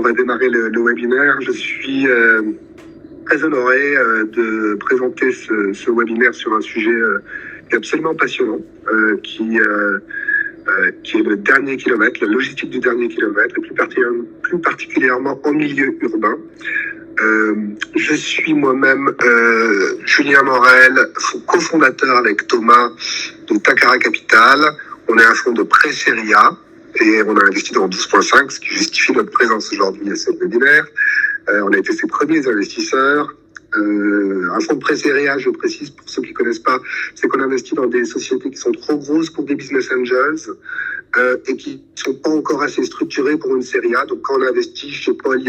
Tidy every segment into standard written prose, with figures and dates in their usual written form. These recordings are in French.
va démarrer le webinaire. Je suis très honoré de présenter ce webinaire sur un sujet absolument passionnant, qui est le dernier kilomètre, la logistique du dernier kilomètre, et plus particulièrement en milieu urbain. Je suis moi-même Julien Morel, cofondateur avec Thomas de Takara Capital. On est un fonds de pré-série A et on a investi dans 12.5, ce qui justifie notre présence aujourd'hui à ce webinaire. On a été ses premiers investisseurs. Un fonds de pré-série A, je précise pour ceux qui ne connaissent pas, c'est qu'on investit dans des sociétés qui sont trop grosses pour des business angels et qui ne sont pas encore assez structurées pour une série A. Donc quand on a investi, je sais pas, il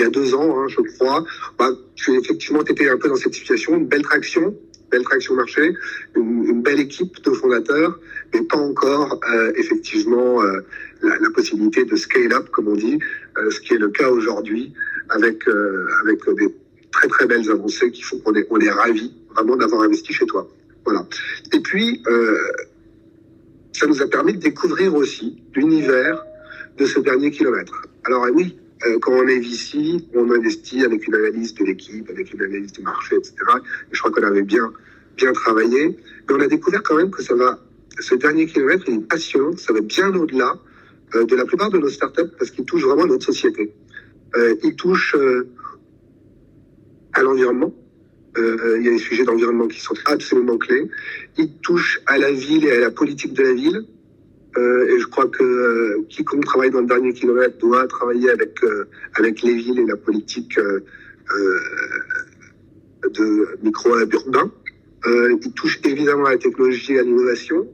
y a 2 ans, je crois, tu effectivement étais un peu dans cette situation, une belle traction marché, une belle équipe de fondateurs, mais pas encore effectivement la possibilité de scale up, comme on dit, ce qui est le cas aujourd'hui avec des très très belles avancées qui font qu'on est ravis vraiment d'avoir investi chez toi. Voilà. Et puis ça nous a permis de découvrir aussi l'univers de ce dernier kilomètre. Alors oui, quand on est ici, on investit avec une analyse de l'équipe, avec une analyse du marché, etc. Et je crois qu'on avait bien travaillé. Mais on a découvert quand même que ce dernier kilomètre, il est passionnant, ça va bien au-delà de la plupart de nos startups parce qu'il touche vraiment notre société. Il touche à l'environnement. Il y a des sujets d'environnement qui sont absolument clés. Il touche à la ville et à la politique de la ville. Et je crois que quiconque travaille dans le dernier kilomètre doit travailler avec les villes et la politique de micro-hub urbain. Il touche évidemment à la technologie et à l'innovation.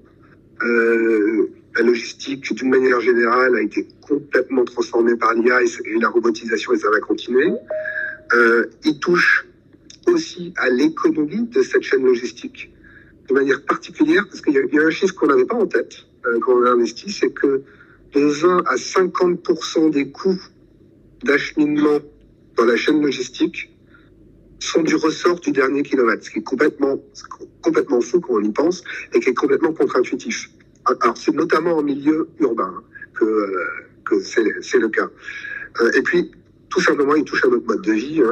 La logistique, d'une manière générale, a été complètement transformée par l'IA et la robotisation, et ça va continuer. Il touche aussi à l'économie de cette chaîne logistique de manière particulière, parce qu'il y a un chiffre qu'on n'avait pas en tête quand on a investi, c'est que de 20 à 50% des coûts d'acheminement dans la chaîne logistique sont du ressort du dernier kilomètre, ce qui est complètement fou quand on y pense et qui est complètement contre-intuitif. Alors c'est notamment en milieu urbain que c'est le cas. Et puis tout simplement, il touche à notre mode de vie.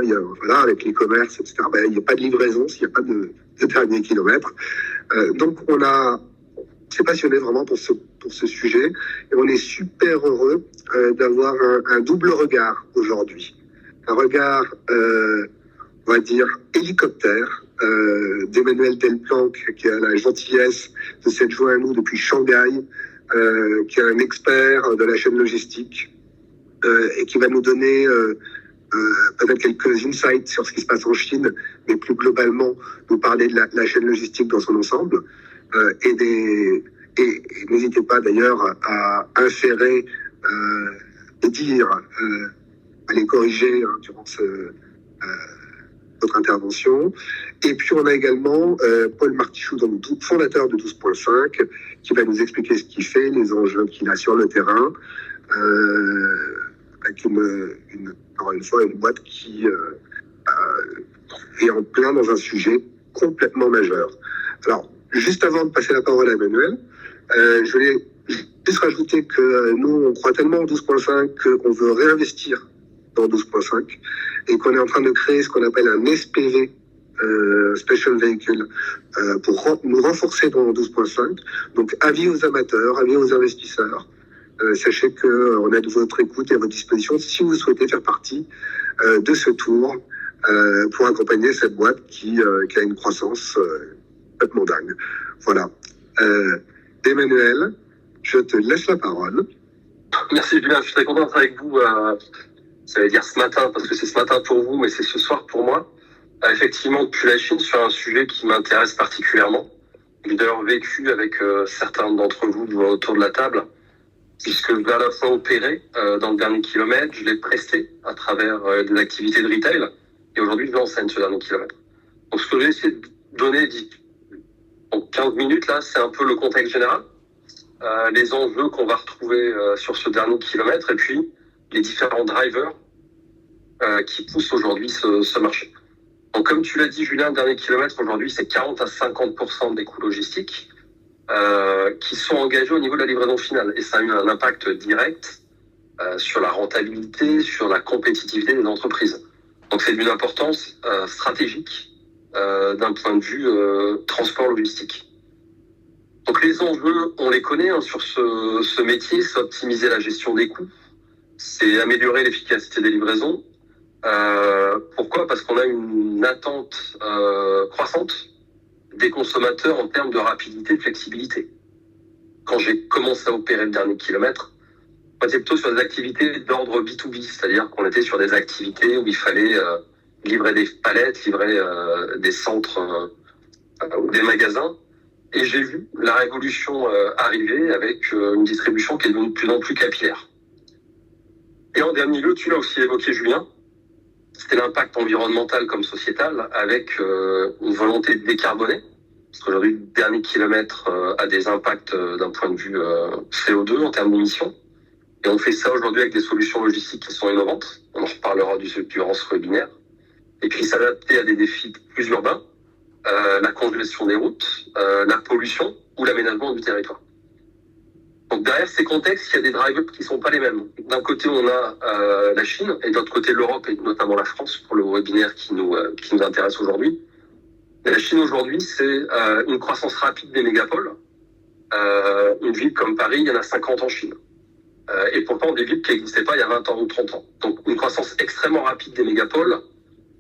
Avec l'e-commerce, etc. Il n'y a pas de livraison s'il n'y a pas de dernier kilomètre. Donc c'est passionné vraiment pour ce sujet et on est super heureux d'avoir un double regard aujourd'hui. Un regard, on va dire, hélicoptère d'Emmanuel Delplanque, qui a la gentillesse de s'être joint à nous depuis Shanghai, qui est un expert de la chaîne logistique et qui va nous donner peut-être quelques insights sur ce qui se passe en Chine, mais plus globalement nous parler de la chaîne logistique dans son ensemble. Et n'hésitez pas d'ailleurs à inférer et dire, à les corriger durant notre intervention. Et puis on a également Paul Martichoux, donc fondateur de 12.5, qui va nous expliquer ce qu'il fait, les enjeux qu'il a sur le terrain, avec encore une fois une boîte qui est en plein dans un sujet complètement majeur. Alors, juste avant de passer la parole à Emmanuel, je voulais juste rajouter que nous, on croit tellement en 12.5 qu'on veut réinvestir dans 12.5 et qu'on est en train de créer ce qu'on appelle un SPV, Special Vehicle, pour nous renforcer dans 12.5. Donc, avis aux amateurs, avis aux investisseurs. Sachez qu'on est de votre écoute et à votre disposition si vous souhaitez faire partie de ce tour pour accompagner cette boîte qui a une croissance complètement dingue. Voilà. Emmanuel, je te laisse la parole. Merci Julien, je suis très content d'être avec vous. Ça veut dire ce matin, parce que c'est ce matin pour vous, mais c'est ce soir pour moi. Effectivement, depuis la Chine, sur un sujet qui m'intéresse particulièrement. J'ai d'ailleurs vécu avec certains d'entre vous autour de la table, puisque je l'ai à la fois opéré dans le dernier kilomètre, je l'ai presté à travers des activités de retail, et aujourd'hui je l'enseigne ce dernier kilomètre. Donc ce que j'ai essayé de donner en 15 minutes, là, c'est un peu le contexte général, les enjeux qu'on va retrouver sur ce dernier kilomètre, et puis les différents drivers qui poussent aujourd'hui ce marché. Donc comme tu l'as dit Julien, le dernier kilomètre aujourd'hui c'est 40 à 50% des coûts logistiques qui sont engagés au niveau de la livraison finale. Et ça a eu un impact direct sur la rentabilité, sur la compétitivité des entreprises. Donc c'est d'une importance stratégique d'un point de vue transport logistique. Donc les enjeux, on les connaît sur ce métier, c'est optimiser la gestion des coûts, c'est améliorer l'efficacité des livraisons. Pourquoi ? Parce qu'on a une attente croissante des consommateurs en termes de rapidité et de flexibilité. Quand j'ai commencé à opérer le dernier kilomètre, on était plutôt sur des activités d'ordre B2B, c'est-à-dire qu'on était sur des activités où il fallait livrer des palettes, livrer des centres ou des magasins. Et j'ai vu la révolution arriver avec une distribution qui est devenue de plus en plus capillaire. Et en dernier lieu, tu l'as aussi évoqué, Julien, c'était l'impact environnemental comme sociétal avec une volonté de décarboner. Parce qu'aujourd'hui, le dernier kilomètre a des impacts d'un point de vue CO2 en termes d'émissions. Et on fait ça aujourd'hui avec des solutions logistiques qui sont innovantes. On en reparlera durant ce webinaire. Et puis s'adapter à des défis plus urbains, la congestion des routes, la pollution ou l'aménagement du territoire. Donc derrière ces contextes, il y a des drivers qui sont pas les mêmes. D'un côté, on a la Chine et de l'autre côté l'Europe et notamment la France pour le webinaire qui nous intéresse aujourd'hui. Et la Chine aujourd'hui, c'est une croissance rapide des mégapoles. Une ville comme Paris, il y en a 50 en Chine. Et pourtant des villes qui n'existaient pas il y a 20 ans ou 30 ans. Donc une croissance extrêmement rapide des mégapoles,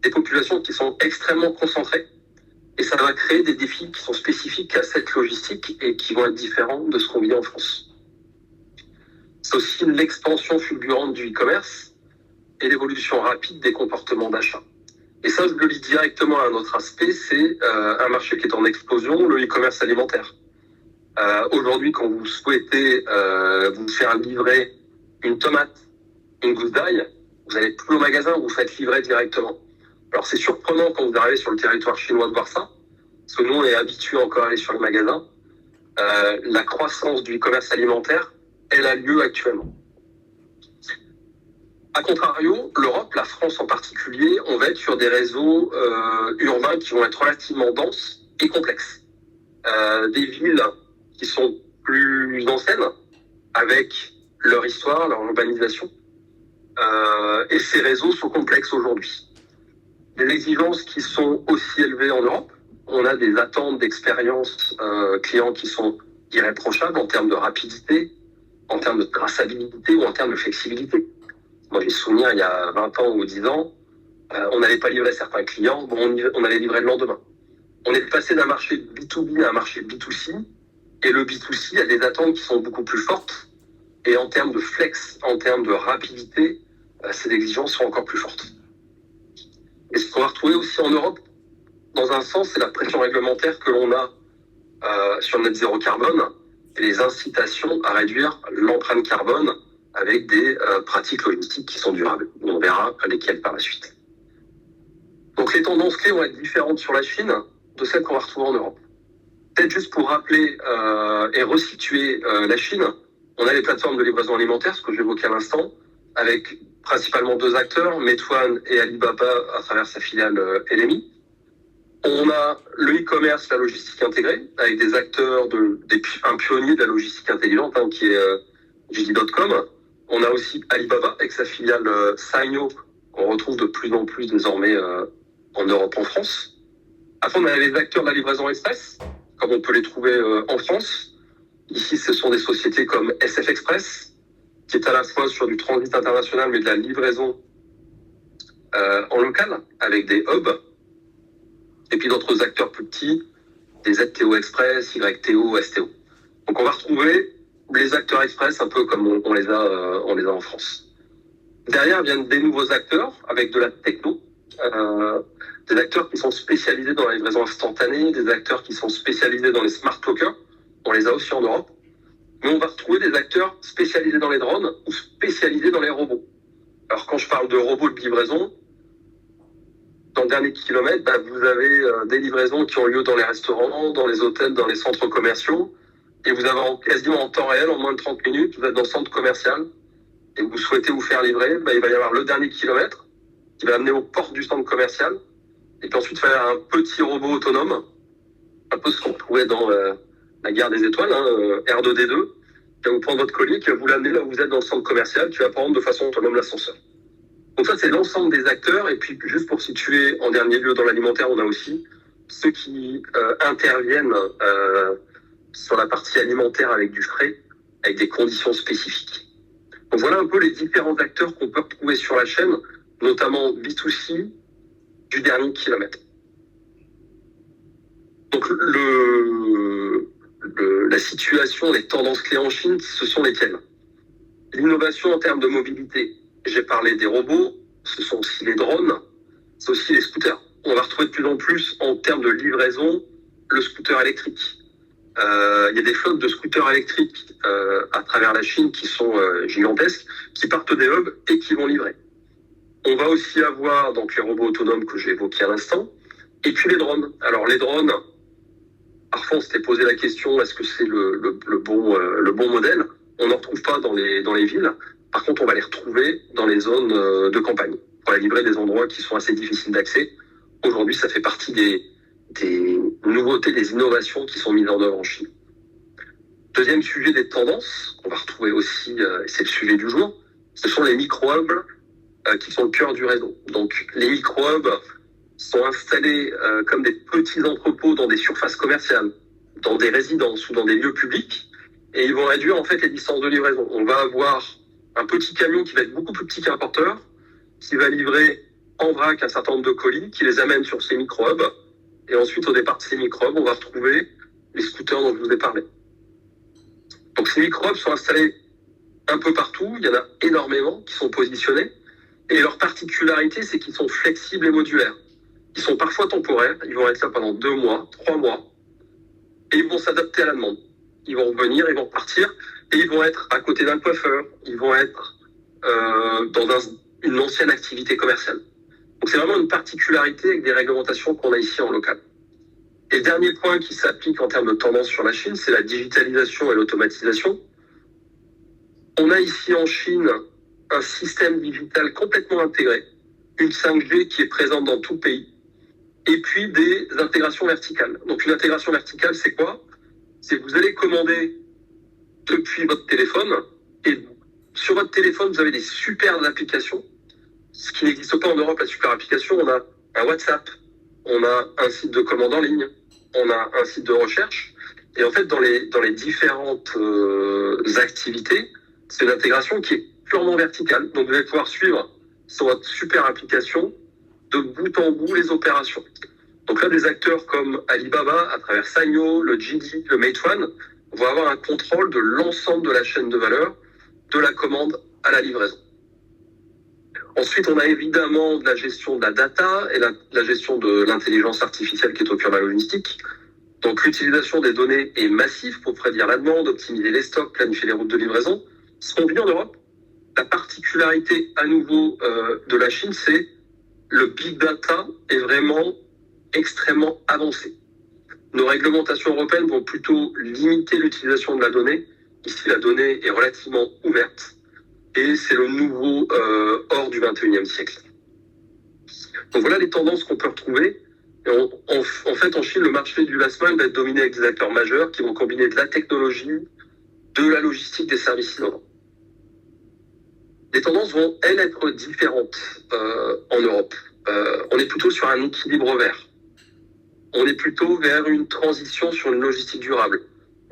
des populations qui sont extrêmement concentrées. Et ça va créer des défis qui sont spécifiques à cette logistique et qui vont être différents de ce qu'on vit en France. C'est aussi l'expansion fulgurante du e-commerce et l'évolution rapide des comportements d'achat. Et ça, je le lis directement à un autre aspect, c'est un marché qui est en explosion, le e-commerce alimentaire. Aujourd'hui, quand vous souhaitez vous faire livrer une tomate, une gousse d'ail, vous n'allez plus au magasin, vous faites livrer directement. Alors c'est surprenant quand vous arrivez sur le territoire chinois de voir ça, parce que nous, on est habitués encore à aller sur les magasins. La croissance du e-commerce alimentaire, elle a lieu actuellement. A contrario, l'Europe, la France en particulier, on va être sur des réseaux urbains qui vont être relativement denses et complexes. Des villes qui sont plus anciennes, avec leur histoire, leur urbanisation. Et ces réseaux sont complexes aujourd'hui. Des exigences qui sont aussi élevées en Europe. On a des attentes d'expérience clients qui sont irréprochables en termes de rapidité, en termes de traçabilité ou en termes de flexibilité. Moi, j'ai souvenir, il y a 20 ans ou 10 ans, on n'allait pas livrer certains clients, on allait livrer le lendemain. On est passé d'un marché B2B à un marché B2C, et le B2C a des attentes qui sont beaucoup plus fortes, et en termes de flex, en termes de rapidité, ces exigences sont encore plus fortes. Et ce qu'on va retrouver aussi en Europe, dans un sens, c'est la pression réglementaire que l'on a sur le net zéro carbone, et les incitations à réduire l'empreinte carbone avec des pratiques logistiques qui sont durables. Et on verra lesquelles par la suite. Donc les tendances clés vont être différentes sur la Chine de celles qu'on va retrouver en Europe. Peut-être juste pour rappeler et resituer la Chine, on a les plateformes de livraison alimentaire, ce que j'évoquais à l'instant, avec principalement deux acteurs, Meituan et Alibaba à travers sa filiale LMI. On a le e-commerce, la logistique intégrée, avec des acteurs, un pionnier de la logistique intelligente, qui est JD.com. On a aussi Alibaba avec sa filiale Sanyo, qu'on retrouve de plus en plus désormais en Europe, en France. Après, on a les acteurs de la livraison express, comme on peut les trouver en France. Ici, ce sont des sociétés comme SF Express, qui est à la fois sur du transit international, mais de la livraison en local, avec des hubs. Et puis d'autres acteurs plus petits, des ZTO Express, YTO, STO. Donc on va retrouver les acteurs express un peu comme on les a en France. Derrière viennent des nouveaux acteurs avec de la techno, des acteurs qui sont spécialisés dans la livraison instantanée, des acteurs qui sont spécialisés dans les smart lockers, on les a aussi en Europe. Mais on va retrouver des acteurs spécialisés dans les drones ou spécialisés dans les robots. Alors quand je parle de robots de livraison, dans le dernier kilomètre, vous avez des livraisons qui ont lieu dans les restaurants, dans les hôtels, dans les centres commerciaux. Et vous avez quasiment en temps réel, en moins de 30 minutes, vous êtes dans le centre commercial et vous souhaitez vous faire livrer, il va y avoir le dernier kilomètre qui va amener aux portes du centre commercial. Et puis ensuite, il va y avoir un petit robot autonome, un peu ce qu'on trouvait dans la guerre des étoiles, R2D2, qui va vous prendre votre colis, qui va vous l'amener là où vous êtes dans le centre commercial, qui va prendre de façon autonome l'ascenseur. Donc ça, c'est l'ensemble des acteurs. Et puis, juste pour situer en dernier lieu dans l'alimentaire, on a aussi ceux qui interviennent sur la partie alimentaire avec du frais, avec des conditions spécifiques. Donc voilà un peu les différents acteurs qu'on peut retrouver sur la chaîne, notamment B2C du dernier kilomètre. Donc la situation, les tendances clés en Chine, ce sont lesquelles? L'innovation en termes de mobilité. J'ai parlé des robots, ce sont aussi les drones, c'est aussi les scooters. On va retrouver de plus en plus en termes de livraison le scooter électrique. Il y a des flottes de scooters électriques à travers la Chine qui sont gigantesques, qui partent des hubs et qui vont livrer. On va aussi avoir donc les robots autonomes que j'ai évoqués à l'instant, et puis les drones. Alors les drones, parfois on s'était posé la question, est-ce que c'est le bon modèle? On n'en retrouve pas dans les villes. Par contre, on va les retrouver dans les zones de campagne, pour aller livrer des endroits qui sont assez difficiles d'accès. Aujourd'hui, ça fait partie des nouveautés, des innovations qui sont mises en œuvre en Chine. Deuxième sujet des tendances, qu'on va retrouver aussi, c'est le sujet du jour, ce sont les micro-hubs qui sont le cœur du réseau. Donc les micro-hubs sont installés comme des petits entrepôts dans des surfaces commerciales, dans des résidences ou dans des lieux publics, et ils vont réduire en fait les distances de livraison. On va avoir un petit camion qui va être beaucoup plus petit qu'un porteur, qui va livrer en vrac un certain nombre de colis, qui les amène sur ces micro-hubs, et ensuite au départ de ces micro-hubs, on va retrouver les scooters dont je vous ai parlé. Donc ces micro-hubs sont installés un peu partout, il y en a énormément qui sont positionnés, et leur particularité, c'est qu'ils sont flexibles et modulaires. Ils sont parfois temporaires, ils vont être là pendant 2 mois, 3 mois, et ils vont s'adapter à la demande. Ils vont revenir, ils vont repartir, et ils vont être à côté d'un coiffeur, ils vont être dans une ancienne activité commerciale. Donc c'est vraiment une particularité avec des réglementations qu'on a ici en local. Et le dernier point qui s'applique en termes de tendance sur la Chine, c'est la digitalisation et l'automatisation. On a ici en Chine un système digital complètement intégré, une 5G qui est présente dans tout le pays, et puis des intégrations verticales. Donc une intégration verticale, c'est quoi? C'est que vous allez commander depuis votre téléphone, et sur votre téléphone, vous avez des super applications, ce qui n'existe pas en Europe, la super application. On a un WhatsApp, on a un site de commande en ligne, on a un site de recherche, et en fait, dans les différentes activités, c'est une intégration qui est purement verticale. Donc, vous allez pouvoir suivre sur votre super application de bout en bout les opérations. Donc là, des acteurs comme Alibaba, à travers Sanyo, le JD, le Meituan, vont avoir un contrôle de l'ensemble de la chaîne de valeur, de la commande à la livraison. Ensuite, on a évidemment de la gestion de la data et la gestion de l'intelligence artificielle qui est au cœur de la logistique. Donc, l'utilisation des données est massive pour prédire la demande, optimiser les stocks, planifier les routes de livraison. Ce qu'on vit en Europe, la particularité à nouveau de la Chine, c'est le big data est vraiment extrêmement avancé. Nos réglementations européennes vont plutôt limiter l'utilisation de la donnée. Ici, la donnée est relativement ouverte et c'est le nouveau or du 21e siècle. Donc voilà les tendances qu'on peut retrouver. Et en fait, en Chine, le marché du last mile va être dominé avec des acteurs majeurs qui vont combiner de la technologie, de la logistique, des services innovants. Les tendances vont, elles, être différentes en Europe. On est plutôt sur un équilibre vert. On est plutôt vers une transition sur une logistique durable.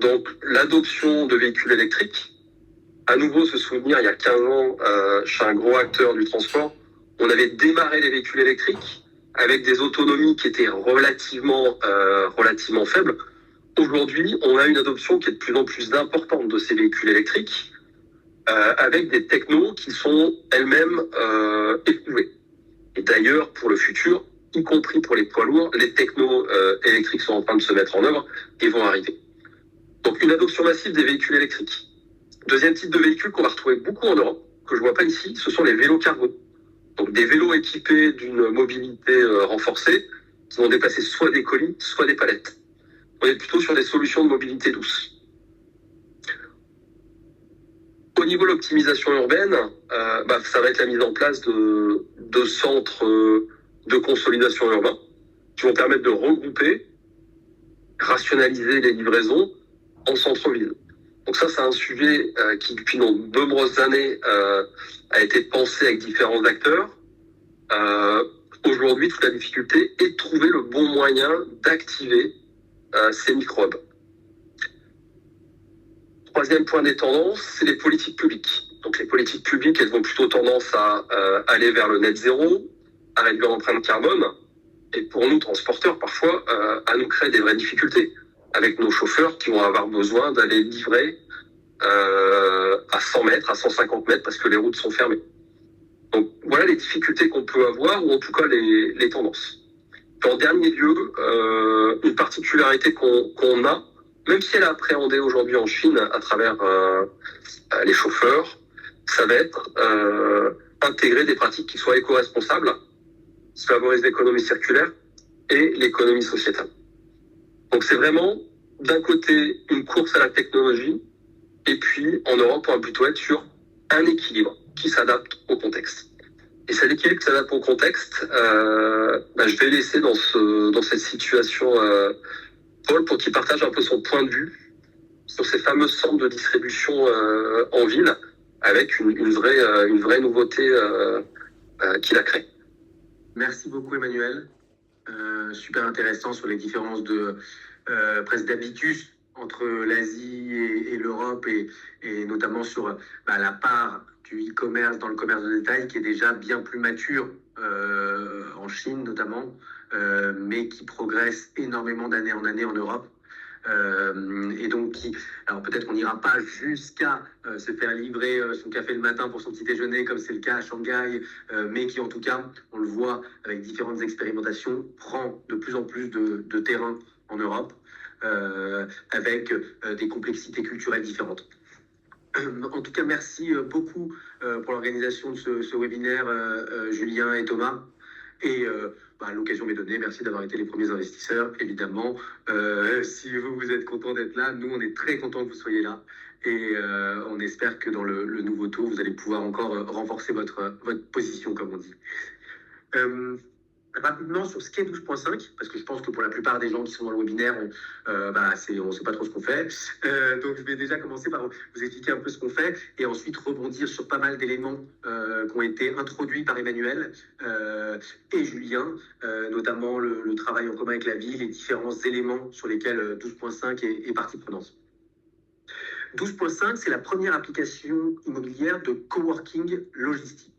Donc, l'adoption de véhicules électriques. À nouveau, se souvenir, il y a 15 ans, chez un gros acteur du transport, on avait démarré les véhicules électriques avec des autonomies qui étaient relativement faibles. Aujourd'hui, on a une adoption qui est de plus en plus importante de ces véhicules électriques, avec des technos qui sont elles-mêmes éprouvées. Et d'ailleurs, pour le futur, y compris pour les poids lourds, les technos électriques sont en train de se mettre en œuvre et vont arriver. Donc une adoption massive des véhicules électriques. Deuxième type de véhicule qu'on va retrouver beaucoup en Europe, que je vois pas ici, ce sont les vélos cargo. Donc des vélos équipés d'une mobilité renforcée, qui vont déplacer soit des colis, soit des palettes. On est plutôt sur des solutions de mobilité douce. Au niveau de l'optimisation urbaine, ça va être la mise en place de centres de consolidation urbains qui vont permettre de regrouper, rationaliser les livraisons en centre-ville. Donc ça, c'est un sujet qui, depuis de nombreuses années, a été pensé avec différents acteurs. Aujourd'hui, toute la difficulté est de trouver le bon moyen d'activer ces microbes. Troisième point des tendances, c'est les politiques publiques. Donc les politiques publiques, elles ont plutôt tendance à aller vers le net zéro, à réduire l'empreinte carbone, et pour nous, transporteurs, parfois, à nous créer des vraies difficultés, avec nos chauffeurs qui vont avoir besoin d'aller livrer à 100 mètres, à 150 mètres, parce que les routes sont fermées. Donc voilà les difficultés qu'on peut avoir, ou en tout cas les tendances. En dernier lieu, une particularité qu'on a, même si elle est appréhendée aujourd'hui en Chine à travers les chauffeurs, ça va être intégrer des pratiques qui soient éco-responsables, qui favorisent l'économie circulaire et l'économie sociétale. Donc c'est vraiment, d'un côté, une course à la technologie, et puis en Europe, on va plutôt être sur un équilibre qui s'adapte au contexte. Et cet équilibre qui s'adapte au contexte, je vais laisser dans cette situation Paul pour qu'il partage un peu son point de vue sur ces fameux centres de distribution en ville, avec une vraie nouveauté qu'il a créée. Merci beaucoup Emmanuel. Super intéressant sur les différences presque d'habitus entre l'Asie et l'Europe et notamment sur la part du e-commerce dans le commerce de détail qui est déjà bien plus mature en Chine notamment, mais qui progresse énormément d'année en année en Europe. Et donc, alors peut-être qu'on n'ira pas jusqu'à se faire livrer son café le matin pour son petit déjeuner, comme c'est le cas à Shanghai, mais qui en tout cas, on le voit avec différentes expérimentations, prend de plus en plus de terrain en Europe, avec des complexités culturelles différentes. En tout cas, merci beaucoup pour l'organisation de ce webinaire, Julien et Thomas. Et l'occasion m'est donnée. Merci d'avoir été les premiers investisseurs. Évidemment, si vous êtes content d'être là, nous, on est très contents que vous soyez là. Et on espère que dans le nouveau tour, vous allez pouvoir encore renforcer votre position, comme on dit. Rapidement sur ce qu'est 12.5, parce que je pense que pour la plupart des gens qui sont dans le webinaire, on ne sait pas trop ce qu'on fait. Donc je vais déjà commencer par vous expliquer un peu ce qu'on fait et ensuite rebondir sur pas mal d'éléments qui ont été introduits par Emmanuel et Julien, notamment le travail en commun avec la ville, les différents éléments sur lesquels 12.5 est partie prenante. 12.5, c'est la première application immobilière de coworking logistique.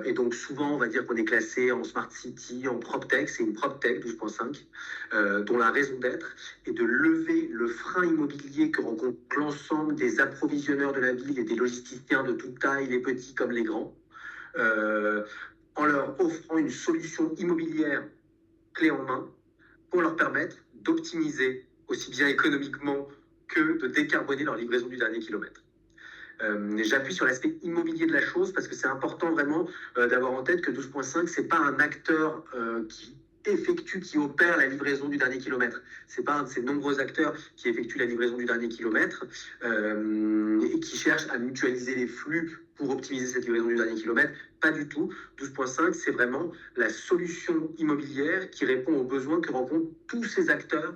Et donc souvent on va dire qu'on est classé en Smart City, en PropTech, c'est une PropTech 12.5, dont la raison d'être est de lever le frein immobilier que rencontre l'ensemble des approvisionneurs de la ville et des logisticiens de toute taille, les petits comme les grands, en leur offrant une solution immobilière clé en main pour leur permettre d'optimiser aussi bien économiquement que de décarboner leur livraison du dernier kilomètre. J'appuie sur l'aspect immobilier de la chose parce que c'est important vraiment d'avoir en tête que 12.5, c'est pas un acteur qui opère la livraison du dernier kilomètre. C'est pas un de ces nombreux acteurs qui effectuent la livraison du dernier kilomètre et qui cherchent à mutualiser les flux pour optimiser cette livraison du dernier kilomètre. Pas du tout. 12.5, c'est vraiment la solution immobilière qui répond aux besoins que rencontrent tous ces acteurs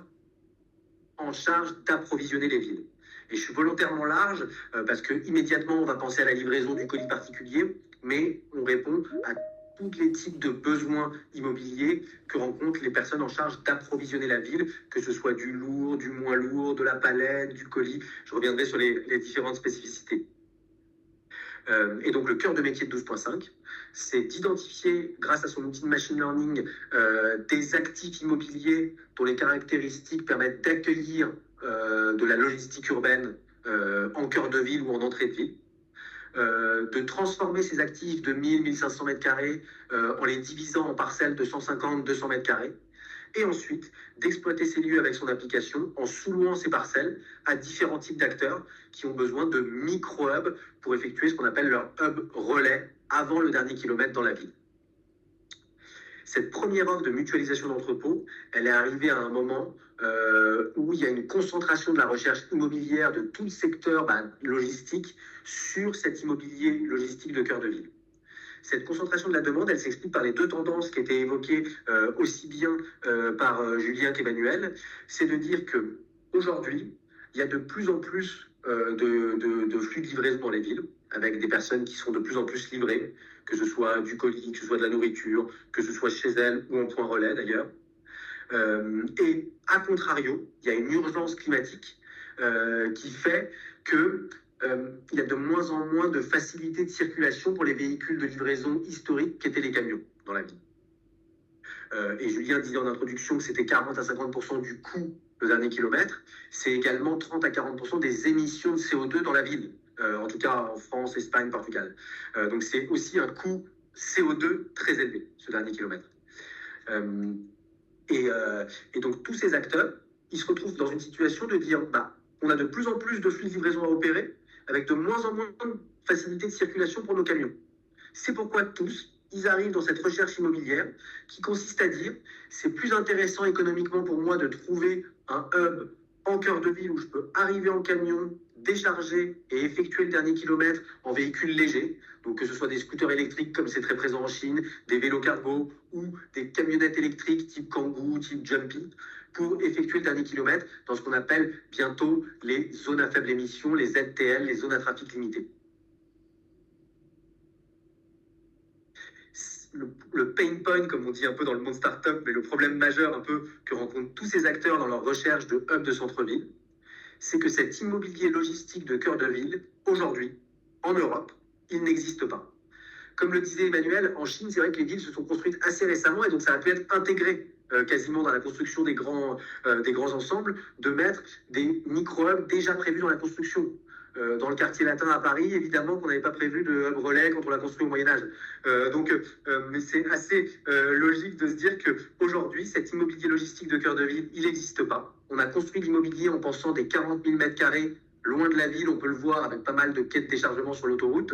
en charge d'approvisionner les villes. Et je suis volontairement large parce que immédiatement on va penser à la livraison du colis particulier, mais on répond à tous les types de besoins immobiliers que rencontrent les personnes en charge d'approvisionner la ville, que ce soit du lourd, du moins lourd, de la palette, du colis. Je reviendrai sur les différentes spécificités. Et donc le cœur de métier de 12.5, c'est d'identifier, grâce à son outil de machine learning, des actifs immobiliers dont les caractéristiques permettent d'accueillir de la logistique urbaine en cœur de ville ou en entrée de ville, de transformer ces actifs de 1000-1500 mètres carrés en les divisant en parcelles de 150-200 mètres carrés, et ensuite d'exploiter ces lieux avec son application en sous-louant ces parcelles à différents types d'acteurs qui ont besoin de micro-hubs pour effectuer ce qu'on appelle leur hub relais avant le dernier kilomètre dans la ville. Cette première offre de mutualisation d'entrepôts, elle est arrivée à un moment où il y a une concentration de la recherche immobilière de tout le secteur logistique sur cet immobilier logistique de cœur de ville. Cette concentration de la demande, elle s'explique par les deux tendances qui étaient évoquées aussi bien par Julien qu'Emmanuel. C'est de dire qu'aujourd'hui, il il y a de plus en plus de flux de livraison dans les villes, avec des personnes qui sont de plus en plus livrées, que ce soit du colis, que ce soit de la nourriture, que ce soit chez elles ou en point relais d'ailleurs. Et à contrario, il y a une urgence climatique qui fait que il y a de moins en moins de facilité de circulation pour les véhicules de livraison historiques qu'étaient les camions dans la ville. Et Julien disait en introduction que c'était 40 à 50% du coût le dernier kilomètre. C'est également 30 à 40% des émissions de CO2 dans la ville, en tout cas en France, Espagne, Portugal. Donc c'est aussi un coût CO2 très élevé, ce dernier kilomètre. Et donc tous ces acteurs, ils se retrouvent dans une situation de dire, on a de plus en plus de flux de livraison à opérer, avec de moins en moins de facilité de circulation pour nos camions. C'est pourquoi tous, ils arrivent dans cette recherche immobilière qui consiste à dire, c'est plus intéressant économiquement pour moi de trouver un hub en cœur de ville où je peux arriver en camion, décharger et effectuer le dernier kilomètre en véhicule léger, donc que ce soit des scooters électriques comme c'est très présent en Chine, des vélos cargo ou des camionnettes électriques type Kangoo, type Jumpy, pour effectuer le dernier kilomètre dans ce qu'on appelle bientôt les zones à faible émission, les ZTL, les zones à trafic limité. Le pain point, comme on dit un peu dans le monde startup, mais le problème majeur un peu que rencontrent tous ces acteurs dans leur recherche de hub de centre-ville, c'est que cet immobilier logistique de cœur de ville, aujourd'hui, en Europe, il n'existe pas. Comme le disait Emmanuel, en Chine, c'est vrai que les villes se sont construites assez récemment et donc ça a pu être intégré quasiment dans la construction des grands ensembles, de mettre des micro-hubs déjà prévus dans la construction. Dans le quartier latin à Paris, évidemment qu'on n'avait pas prévu de hub relais quand on l'a construit au Moyen-Âge. Mais c'est assez logique de se dire qu'aujourd'hui, cet immobilier logistique de cœur de ville, il n'existe pas. On a construit l'immobilier en pensant des 40 000 mètres carrés loin de la ville, on peut le voir avec pas mal de quais de déchargement sur l'autoroute,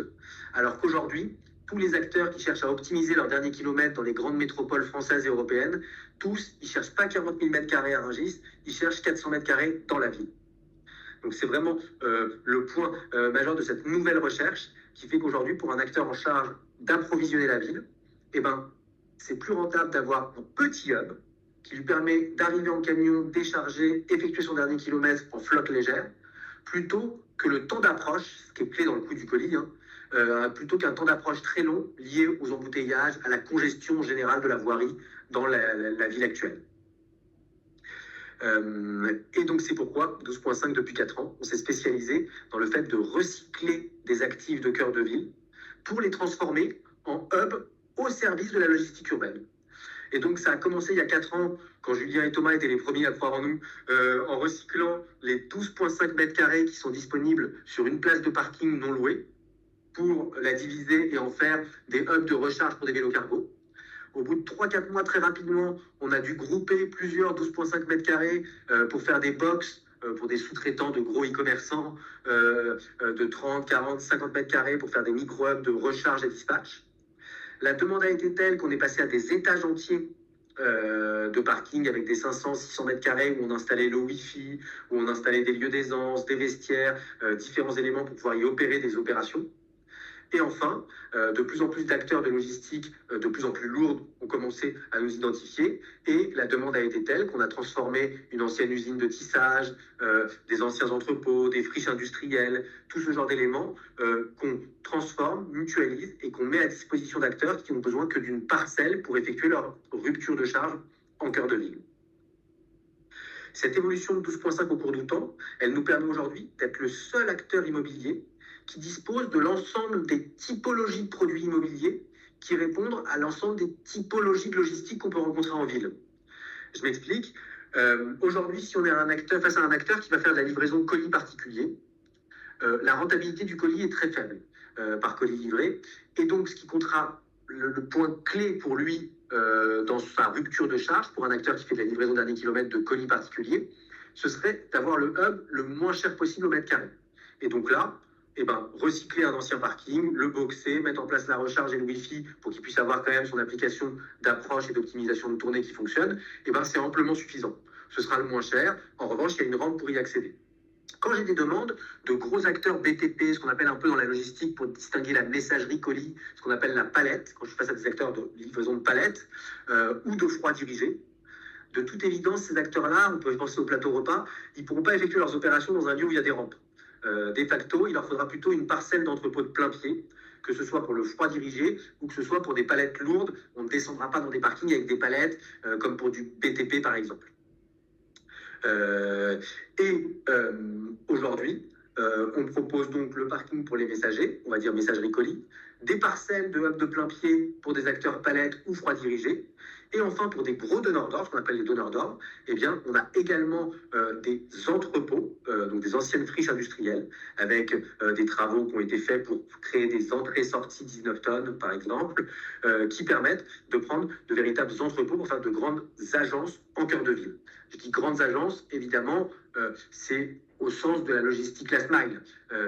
alors qu'aujourd'hui, tous les acteurs qui cherchent à optimiser leur dernier kilomètre dans les grandes métropoles françaises et européennes, tous, ils ne cherchent pas 40 000 mètres carrés à Rungis, ils cherchent 400 mètres carrés dans la ville. Donc c'est vraiment le point majeur de cette nouvelle recherche qui fait qu'aujourd'hui, pour un acteur en charge d'approvisionner la ville, c'est plus rentable d'avoir un petit hub qui lui permet d'arriver en camion, décharger, effectuer son dernier kilomètre en flotte légère, plutôt que le temps d'approche, ce qui est clé dans le coût du colis, plutôt qu'un temps d'approche très long lié aux embouteillages, à la congestion générale de la voirie dans la ville actuelle. Et donc c'est pourquoi 12.5 depuis 4 ans, on s'est spécialisé dans le fait de recycler des actifs de cœur de ville pour les transformer en hub au service de la logistique urbaine. Et donc ça a commencé il y a 4 ans, quand Julien et Thomas étaient les premiers à croire en nous, en recyclant les 12.5 mètres carrés qui sont disponibles sur une place de parking non louée pour la diviser et en faire des hubs de recharge pour des vélos cargo. Au bout de 3-4 mois, très rapidement, on a dû grouper plusieurs 12.5 mètres carrés pour faire des box pour des sous-traitants de gros e-commerçants de 30, 40, 50 mètres carrés pour faire des micro-hubs de recharge et dispatch. La demande a été telle qu'on est passé à des étages entiers de parking avec des 500, 600 mètres carrés où on installait le Wi-Fi, où on installait des lieux d'aisance, des vestiaires, différents éléments pour pouvoir y opérer des opérations. Et enfin, de plus en plus d'acteurs de logistique de plus en plus lourdes ont commencé à nous identifier et la demande a été telle qu'on a transformé une ancienne usine de tissage, des anciens entrepôts, des friches industrielles, tout ce genre d'éléments qu'on transforme, mutualise et qu'on met à disposition d'acteurs qui n'ont besoin que d'une parcelle pour effectuer leur rupture de charge en cœur de ville. Cette évolution de 12.5 au cours du temps, elle nous permet aujourd'hui d'être le seul acteur immobilier qui dispose de l'ensemble des typologies de produits immobiliers qui répondent à l'ensemble des typologies de logistique qu'on peut rencontrer en ville. Je m'explique. Aujourd'hui, si on est face à un acteur qui va faire de la livraison de colis particuliers, la rentabilité du colis est très faible par colis livré. Et donc, ce qui comptera le point clé pour lui dans sa rupture de charge, pour un acteur qui fait de la livraison dernier kilomètre de colis particuliers, ce serait d'avoir le hub le moins cher possible au mètre carré. Et donc là, recycler un ancien parking, le boxer, mettre en place la recharge et le Wi-Fi pour qu'il puisse avoir quand même son application d'approche et d'optimisation de tournée qui fonctionne, c'est amplement suffisant. Ce sera le moins cher. En revanche, il y a une rampe pour y accéder. Quand j'ai des demandes de gros acteurs BTP, ce qu'on appelle un peu dans la logistique pour distinguer la messagerie colis, ce qu'on appelle la palette, quand je suis face à des acteurs de livraison de palettes ou de froid dirigé, de toute évidence, ces acteurs-là, on peut penser au plateau repas, ils ne pourront pas effectuer leurs opérations dans un lieu où il y a des rampes. De facto, il leur faudra plutôt une parcelle d'entrepôt de plein pied, que ce soit pour le froid dirigé ou que ce soit pour des palettes lourdes. On ne descendra pas dans des parkings avec des palettes, comme pour du BTP par exemple. Aujourd'hui, on propose donc le parking pour les messagers, on va dire messagerie colis, des parcelles de hub de plein pied pour des acteurs palettes ou froid dirigés. Et enfin, pour des gros donneurs d'ordre, ce qu'on appelle les donneurs d'ordre, eh bien, on a également des entrepôts, donc des anciennes friches industrielles, avec des travaux qui ont été faits pour créer des entrées-sorties 19 tonnes, par exemple, qui permettent de prendre de véritables entrepôts pour faire de grandes agences en cœur de ville. Je dis grandes agences, évidemment, c'est au sens de la logistique last mile.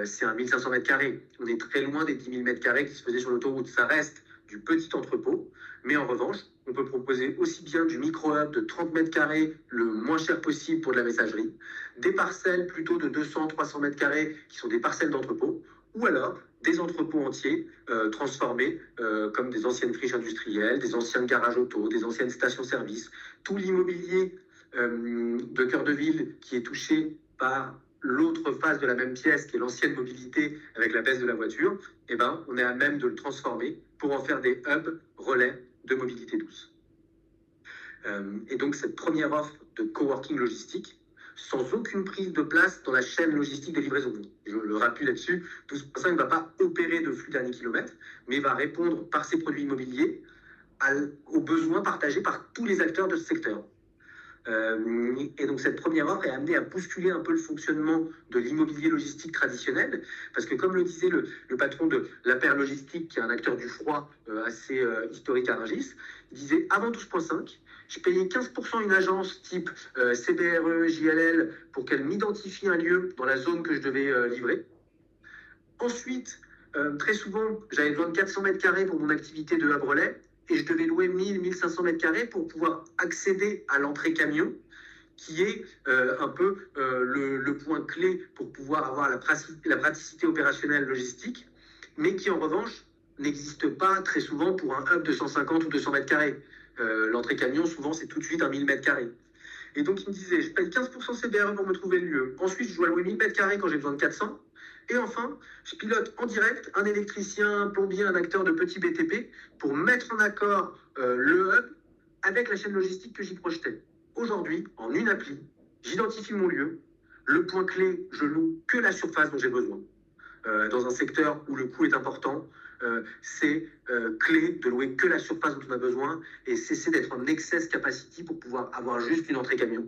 C'est un 1500 mètres carrés. On est très loin des 10 000 mètres carrés qui se faisaient sur l'autoroute. Ça reste du petit entrepôt, mais en revanche, on peut proposer aussi bien du micro-hub de 30 mètres carrés, le moins cher possible pour de la messagerie, des parcelles plutôt de 200-300 mètres carrés qui sont des parcelles d'entrepôt, ou alors des entrepôts entiers transformés comme des anciennes friches industrielles, des anciens garages auto, des anciennes stations-service. Tout l'immobilier de cœur de ville qui est touché par l'autre face de la même pièce, qui est l'ancienne mobilité avec la baisse de la voiture, eh ben, on est à même de le transformer pour en faire des hubs relais de mobilité douce. Et donc, cette première offre de coworking logistique, sans aucune prise de place dans la chaîne logistique de livraison. Je le rappelle là-dessus, 12.5 ne va pas opérer de flux dernier kilomètre, mais va répondre par ses produits immobiliers aux besoins partagés par tous les acteurs de ce secteur. Et donc cette première offre est amenée à bousculer un peu le fonctionnement de l'immobilier logistique traditionnel, parce que comme le disait le patron de la Paire Logistique, qui est un acteur du froid assez historique à Rungis, il disait avant 12.5, je payais 15% une agence type CBRE, JLL, pour qu'elle m'identifie un lieu dans la zone que je devais livrer. Ensuite, très souvent, j'avais besoin de 400 mètres carrés pour mon activité de hub relais, et je devais louer 1000-1500 mètres carrés pour pouvoir accéder à l'entrée camion, qui est un peu le point clé pour pouvoir avoir la praticité opérationnelle logistique, mais qui en revanche n'existe pas très souvent pour un hub de 150 ou 200 mètres carrés. L'entrée camion, souvent, c'est tout de suite un 1000 mètres carrés. Et donc, il me disait, je paye 15% CBRE pour me trouver le lieu. Ensuite, je dois louer 1000 mètres carrés quand j'ai besoin de 400. Et enfin, je pilote en direct un électricien, un plombier, un acteur de petit BTP pour mettre en accord le hub avec la chaîne logistique que j'y projetais. Aujourd'hui, en une appli, j'identifie mon lieu. Le point clé, je loue que la surface dont j'ai besoin. Dans un secteur où le coût est important, c'est clé de louer que la surface dont on a besoin et cesser d'être en excess capacity pour pouvoir avoir juste une entrée camion.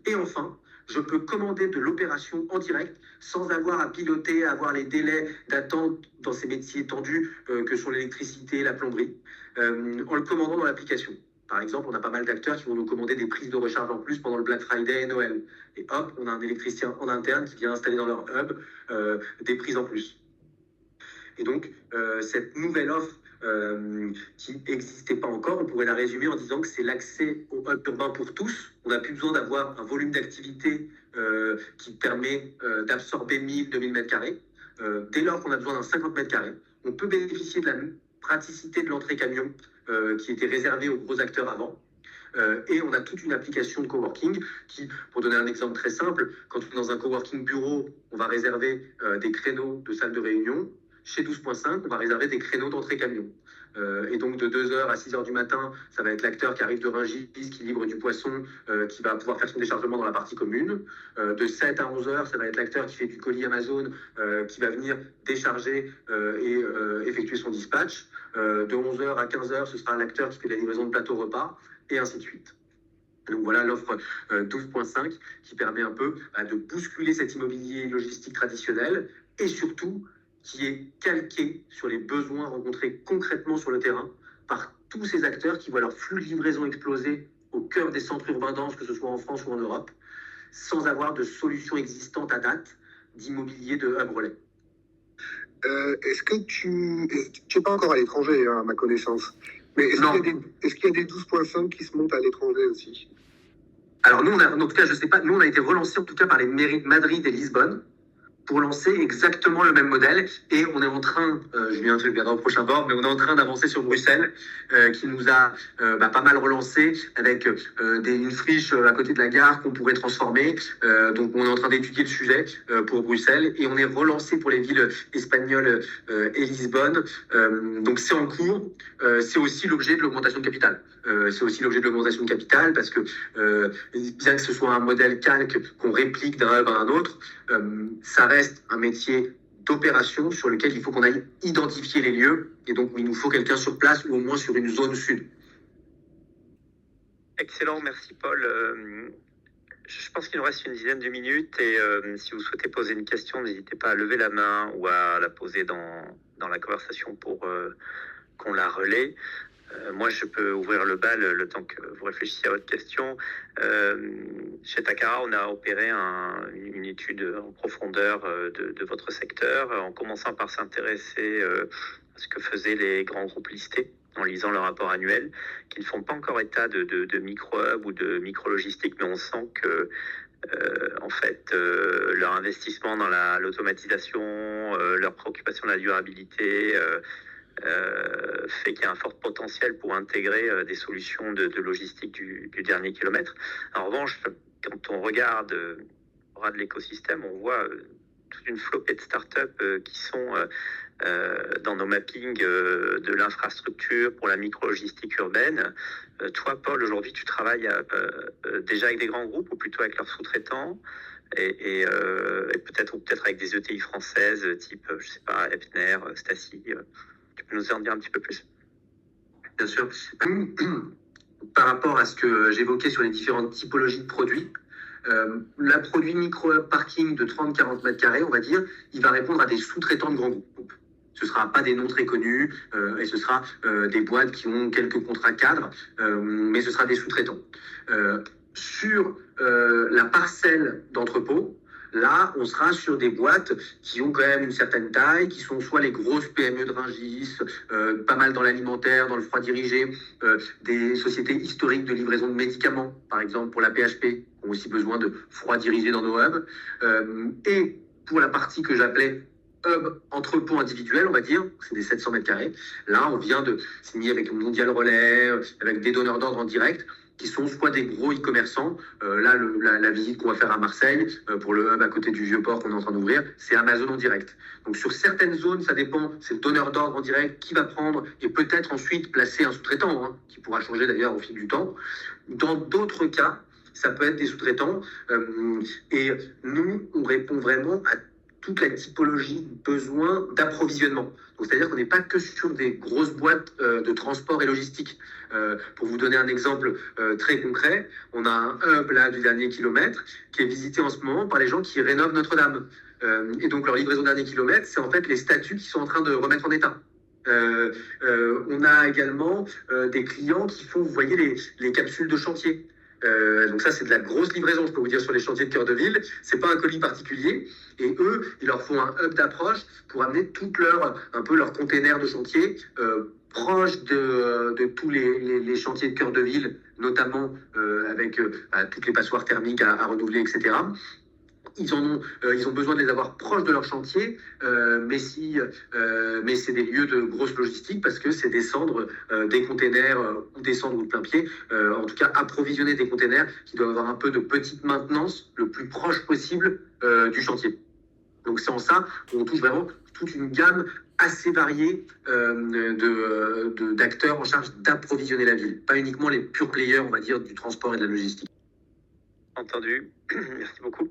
Et enfin, je peux commander de l'opération en direct sans avoir à piloter, à avoir les délais d'attente dans ces métiers tendus que sont l'électricité, la plomberie, en le commandant dans l'application. Par exemple, on a pas mal d'acteurs qui vont nous commander des prises de recharge en plus pendant le Black Friday et Noël. Et hop, on a un électricien en interne qui vient installer dans leur hub des prises en plus. Et donc, cette nouvelle offre qui n'existait pas encore, on pourrait la résumer en disant que c'est l'accès au hub urbain pour tous. On n'a plus besoin d'avoir un volume d'activité qui permet d'absorber 1000-2000 mètres carrés. Dès lors qu'on a besoin d'un 50 mètres carrés, on peut bénéficier de la praticité de l'entrée camion qui était réservée aux gros acteurs avant. Et on a toute une application de coworking qui, pour donner un exemple très simple, quand on est dans un coworking bureau, on va réserver des créneaux de salle de réunion. Chez 12.5, on va réserver des créneaux d'entrée camion. Et donc, de 2h à 6h du matin, ça va être l'acteur qui arrive de Rungis, qui livre du poisson, qui va pouvoir faire son déchargement dans la partie commune. De 7 à 11h, ça va être l'acteur qui fait du colis Amazon, qui va venir décharger et effectuer son dispatch. De 11h à 15h, ce sera l'acteur qui fait la livraison de plateau repas, et ainsi de suite. Donc voilà l'offre 12.5 qui permet un peu de bousculer cet immobilier logistique traditionnel et surtout qui est calqué sur les besoins rencontrés concrètement sur le terrain par tous ces acteurs qui voient leur flux de livraison exploser au cœur des centres urbains denses, que ce soit en France ou en Europe, sans avoir de solution existante à date d'immobilier de hub relais. Est-ce que tu n'es pas encore à l'étranger, hein, à ma connaissance, mais est-ce qu'il y a des 12.5 qui se montent à l'étranger aussi? Alors nous, en tout cas, je sais pas, nous on a été relancés en tout cas par les mairies de Madrid et Lisbonne pour lancer exactement le même modèle. Et on est en train, Julien, tu le verras au prochain board, mais on est en train d'avancer sur Bruxelles, qui nous a pas mal relancé avec une friche à côté de la gare qu'on pourrait transformer. Donc on est en train d'étudier le sujet pour Bruxelles et on est relancé pour les villes espagnoles et Lisbonne. Donc c'est en cours. C'est aussi l'objet de l'augmentation de capital. Parce que bien que ce soit un modèle calque qu'on réplique d'un hub à un autre, ça reste un métier d'opération sur lequel il faut qu'on aille identifier les lieux. Et donc, il nous faut quelqu'un sur place ou au moins sur une zone sud. Excellent, merci Paul. Je pense qu'il nous reste une dizaine de minutes et si vous souhaitez poser une question, n'hésitez pas à lever la main ou à la poser dans la conversation pour qu'on la relaie. Moi, je peux ouvrir le bal le temps que vous réfléchissiez à votre question. Chez Takara, on a opéré une étude en profondeur de votre secteur, en commençant par s'intéresser à ce que faisaient les grands groupes listés, en lisant leur rapport annuel, qui ne font pas encore état de micro-hub ou de micro-logistique, mais on sent que en fait, leur investissement dans l'automatisation, leur préoccupation de la durabilité, fait qu'il y a un fort potentiel pour intégrer des solutions de logistique du dernier kilomètre. En revanche, quand on regarde au ras de l'écosystème, on voit toute une flopée de startups qui sont dans nos mappings de l'infrastructure pour la micro-logistique urbaine. Toi, Paul, aujourd'hui, tu travailles déjà avec des grands groupes ou plutôt avec leurs sous-traitants et peut-être avec des ETI françaises type, je sais pas, Epner, Staci. Tu peux nous en dire un petit peu plus? Bien sûr. Par rapport à ce que j'évoquais sur les différentes typologies de produits, le produit micro-parking de 30-40 mètres carrés, on va dire, il va répondre à des sous-traitants de grands groupes. Ce ne sera pas des noms très connus et ce sera des boîtes qui ont quelques contrats cadres, mais ce sera des sous-traitants. Sur la parcelle d'entrepôt, là, on sera sur des boîtes qui ont quand même une certaine taille, qui sont soit les grosses PME de Rungis, pas mal dans l'alimentaire, dans le froid dirigé, des sociétés historiques de livraison de médicaments, par exemple pour la PHP, qui ont aussi besoin de froid dirigé dans nos hubs. Et pour la partie que j'appelais hub entrepôt individuel, on va dire, c'est des 700 mètres carrés. Là, on vient de signer avec Mondial Relais, avec des donneurs d'ordre en direct, qui sont soit des gros e-commerçants. Là, la visite qu'on va faire à Marseille, pour le hub à côté du Vieux-Port qu'on est en train d'ouvrir, c'est Amazon en direct. Donc sur certaines zones, ça dépend, c'est le donneur d'ordre en direct qui va prendre et peut-être ensuite placer un sous-traitant, qui pourra changer d'ailleurs au fil du temps. Dans d'autres cas, ça peut être des sous-traitants. Et nous, on répond vraiment à toute la typologie de besoin d'approvisionnement. Donc, c'est-à-dire qu'on n'est pas que sur des grosses boîtes de transport et logistique. Pour vous donner un exemple très concret, on a un hub là, du dernier kilomètre qui est visité en ce moment par les gens qui rénovent Notre-Dame. Et donc leur livraison dernier kilomètre, c'est en fait les statues qui sont en train de remettre en état. On a également des clients qui font, vous voyez, les capsules de chantier. Donc ça, c'est de la grosse livraison, je peux vous dire, sur les chantiers de cœur de ville. C'est pas un colis particulier. Et eux, ils leur font un hub d'approche pour amener toutes leurs containers de chantier proches de tous les chantiers de cœur de ville, notamment avec toutes les passoires thermiques à renouveler, etc. Ils ont besoin de les avoir proches de leur chantier, mais c'est des lieux de grosse logistique parce que c'est descendre des containers ou descendre ou de plein pied, en tout cas approvisionner des containers qui doivent avoir un peu de petite maintenance le plus proche possible du chantier. Donc c'est en ça qu'on touche vraiment toute une gamme assez variée d'acteurs en charge d'approvisionner la ville, pas uniquement les pure players, on va dire, du transport et de la logistique. Entendu. Merci beaucoup.